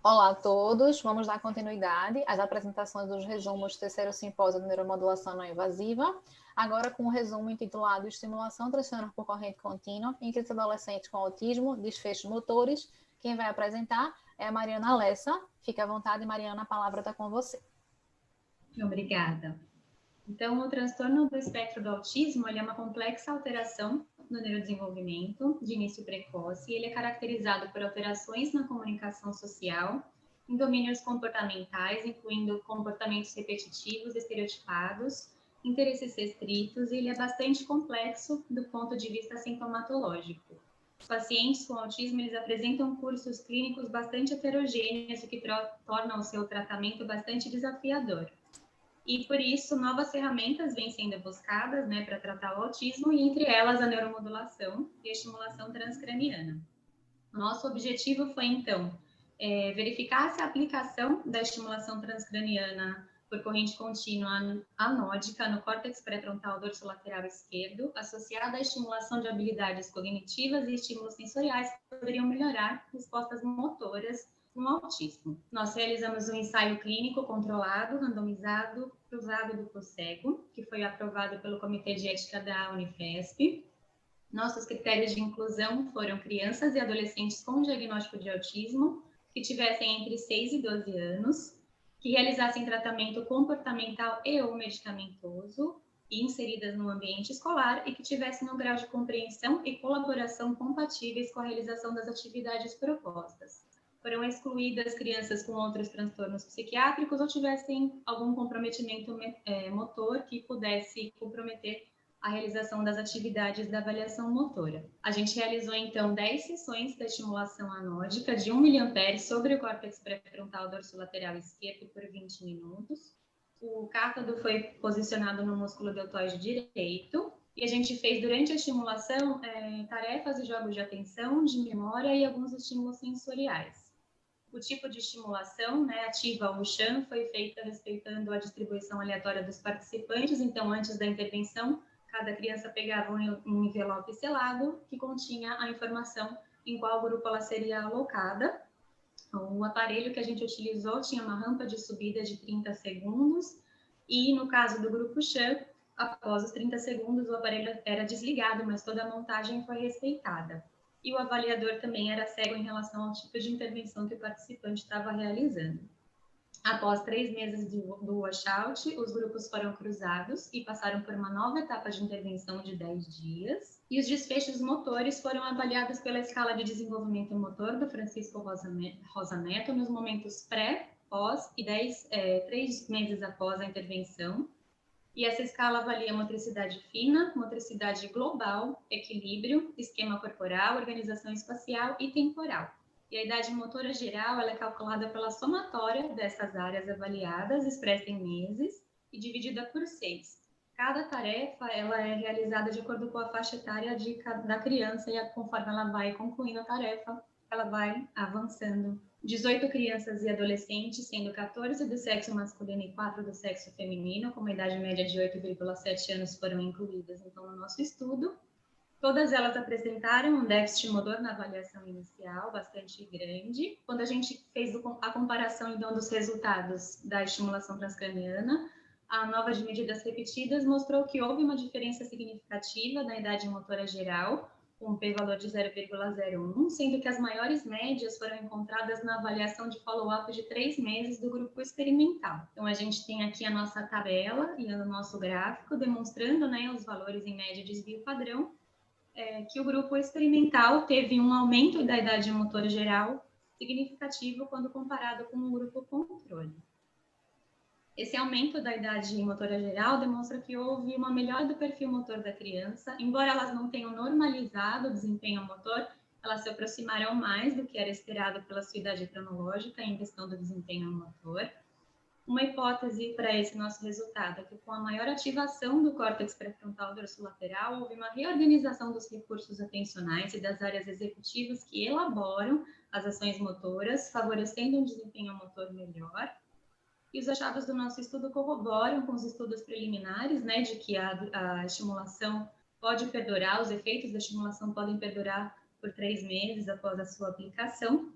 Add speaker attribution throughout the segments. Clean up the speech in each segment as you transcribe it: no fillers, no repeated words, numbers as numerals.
Speaker 1: Olá a todos, vamos dar continuidade às apresentações dos resumos do terceiro simpósio de neuromodulação não invasiva, agora com um resumo intitulado Estimulação Transcraniana por corrente contínua em crianças e adolescentes com autismo, desfechos motores. Quem vai apresentar é a Mariana Lessa. Fique à vontade, Mariana, a palavra está com você.
Speaker 2: Obrigada. Então, o transtorno do espectro do autismo é uma complexa alteração no neurodesenvolvimento de início precoce e ele é caracterizado por alterações na comunicação social, em domínios comportamentais, incluindo comportamentos repetitivos, estereotipados, interesses restritos, e ele é bastante complexo do ponto de vista sintomatológico. Os pacientes com autismo, eles apresentam cursos clínicos bastante heterogêneos, o que torna o seu tratamento bastante desafiador. E, por isso, novas ferramentas vêm sendo buscadas, para tratar o autismo, e entre elas a neuromodulação e a estimulação transcraniana. Nosso objetivo foi, então, verificar se a aplicação da estimulação transcraniana por corrente contínua anódica no córtex pré-frontal dorsolateral esquerdo, associada à estimulação de habilidades cognitivas e estímulos sensoriais, poderiam melhorar respostas motoras no autismo. Nós realizamos um ensaio clínico controlado, randomizado, cruzado duplo cego, que foi aprovado pelo Comitê de Ética da Unifesp. Nossos critérios de inclusão foram crianças e adolescentes com diagnóstico de autismo, que tivessem entre 6 e 12 anos, que realizassem tratamento comportamental e ou medicamentoso, e inseridas no ambiente escolar, e que tivessem um grau de compreensão e colaboração compatíveis com a realização das atividades propostas. Foram excluídas crianças com outros transtornos psiquiátricos ou tivessem algum comprometimento motor que pudesse comprometer a realização das atividades da avaliação motora. A gente realizou, então, 10 sessões da estimulação anódica de 1 mA sobre o córtex pré-frontal dorsolateral esquerdo por 20 minutos. O cátodo foi posicionado no músculo deltoide direito e a gente fez, durante a estimulação, tarefas e jogos de atenção, de memória e alguns estímulos sensoriais. O tipo de estimulação, ativa ou chã, foi feita respeitando a distribuição aleatória dos participantes. Então, antes da intervenção, cada criança pegava um envelope selado que continha a informação em qual grupo ela seria alocada. O aparelho que a gente utilizou tinha uma rampa de subida de 30 segundos e, no caso do grupo chã, após os 30 segundos, o aparelho era desligado, mas toda a montagem foi respeitada. E o avaliador também era cego em relação ao tipo de intervenção que o participante estava realizando. Após 3 meses do washout, os grupos foram cruzados e passaram por uma nova etapa de intervenção de 10 dias. E os desfechos motores foram avaliados pela escala de desenvolvimento motor do Francisco Rosa Neto nos momentos pré, pós e 3 meses após a intervenção. E essa escala avalia motricidade fina, motricidade global, equilíbrio, esquema corporal, organização espacial e temporal. E a idade motora geral ela é calculada pela somatória dessas áreas avaliadas, expressa em meses, e dividida por 6. Cada tarefa ela é realizada de acordo com a faixa etária da criança e conforme ela vai concluindo a tarefa, ela vai avançando. 18 crianças e adolescentes, sendo 14 do sexo masculino e 4 do sexo feminino, com uma idade média de 8,7 anos, foram incluídas então no nosso estudo. Todas elas apresentaram um déficit motor na avaliação inicial, bastante grande. Quando a gente fez a comparação então dos resultados da estimulação transcraniana, a nova de medidas repetidas mostrou que houve uma diferença significativa na idade motora geral, com um p-valor de 0,01, sendo que as maiores médias foram encontradas na avaliação de follow-up de 3 meses do grupo experimental. Então, a gente tem aqui a nossa tabela e o nosso gráfico demonstrando os valores em média de desvio padrão, que o grupo experimental teve um aumento da idade motora geral significativo quando comparado com o grupo controle. Esse aumento da idade motora geral demonstra que houve uma melhora do perfil motor da criança. Embora elas não tenham normalizado o desempenho motor, elas se aproximaram mais do que era esperado pela sua idade cronológica em questão do desempenho motor. Uma hipótese para esse nosso resultado é que, com a maior ativação do córtex pré-frontal dorsolateral, houve uma reorganização dos recursos atencionais e das áreas executivas que elaboram as ações motoras, favorecendo um desempenho motor melhor. E os achados do nosso estudo corroboram com os estudos preliminares, de que a estimulação pode perdurar, os efeitos da estimulação podem perdurar por 3 meses após a sua aplicação.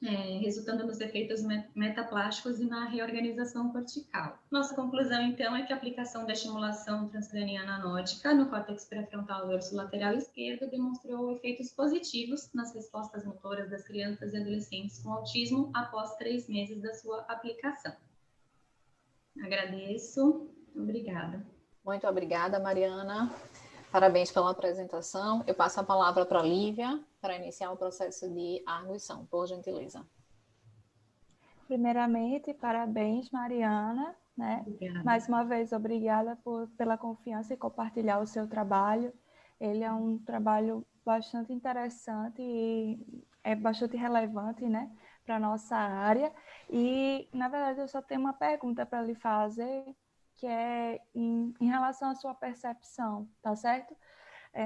Speaker 2: resultando nos efeitos metaplásticos e na reorganização cortical. Nossa conclusão, então, é que a aplicação da estimulação transcraniana anódica no córtex pré-frontal dorsolateral esquerdo demonstrou efeitos positivos nas respostas motoras das crianças e adolescentes com autismo após 3 meses da sua aplicação. Agradeço. Obrigada.
Speaker 1: Muito obrigada, Mariana. Parabéns pela apresentação. Eu passo a palavra para a Lívia para iniciar o processo de arguição, por gentileza.
Speaker 3: Primeiramente, parabéns, Mariana, né?
Speaker 2: Obrigada.
Speaker 3: Mais uma vez, obrigada pela confiança e compartilhar o seu trabalho. Ele é um trabalho bastante interessante e é bastante relevante, né, para a nossa área. E, na verdade, eu só tenho uma pergunta para lhe fazer, que é em relação à sua percepção, tá certo?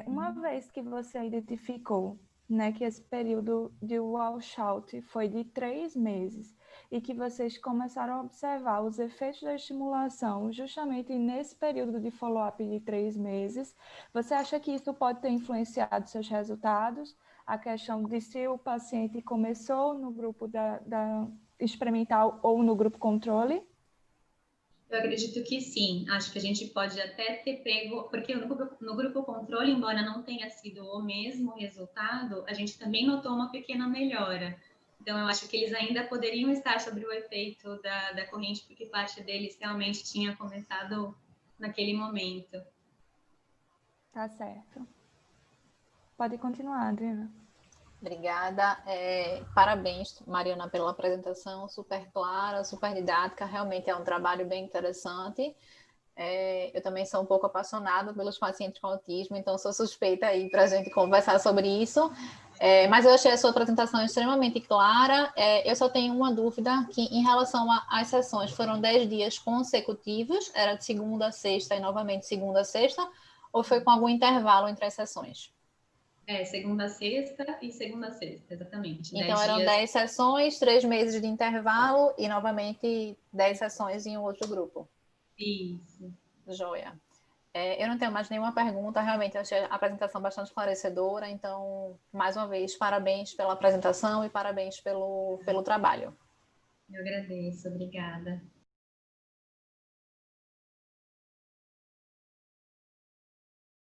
Speaker 3: Uma vez que você identificou, né, que esse período de washout foi de 3 meses e que vocês começaram a observar os efeitos da estimulação justamente nesse período de follow-up de 3 meses, você acha que isso pode ter influenciado seus resultados? A questão de se o paciente começou no grupo da experimental ou no grupo controle?
Speaker 2: Eu acredito que sim. Acho que a gente pode até ter pego, porque no grupo controle, embora não tenha sido o mesmo resultado, a gente também notou uma pequena melhora. Então, eu acho que eles ainda poderiam estar sobre o efeito da corrente, porque parte deles realmente tinha começado naquele momento.
Speaker 3: Tá certo. Pode continuar, Adriana.
Speaker 1: Obrigada. Parabéns, Mariana, pela apresentação, super clara, super didática. Realmente é um trabalho bem interessante. Eu também sou um pouco apaixonada pelos pacientes com autismo, então sou suspeita aí para a gente conversar sobre isso. Mas eu achei a sua apresentação extremamente clara. Eu só tenho uma dúvida, que em relação às sessões, foram 10 dias consecutivos? Era de segunda a sexta e novamente segunda a sexta? Ou foi com algum intervalo entre as sessões?
Speaker 2: Segunda a sexta e segunda a sexta, exatamente.
Speaker 1: Então, eram 10 sessões, 3 meses de intervalo e, novamente, 10 sessões em um outro grupo.
Speaker 2: Isso.
Speaker 1: Joia. Eu não tenho mais nenhuma pergunta, realmente eu achei a apresentação bastante esclarecedora, então, mais uma vez, parabéns pela apresentação e parabéns pelo trabalho.
Speaker 2: Eu agradeço, obrigada.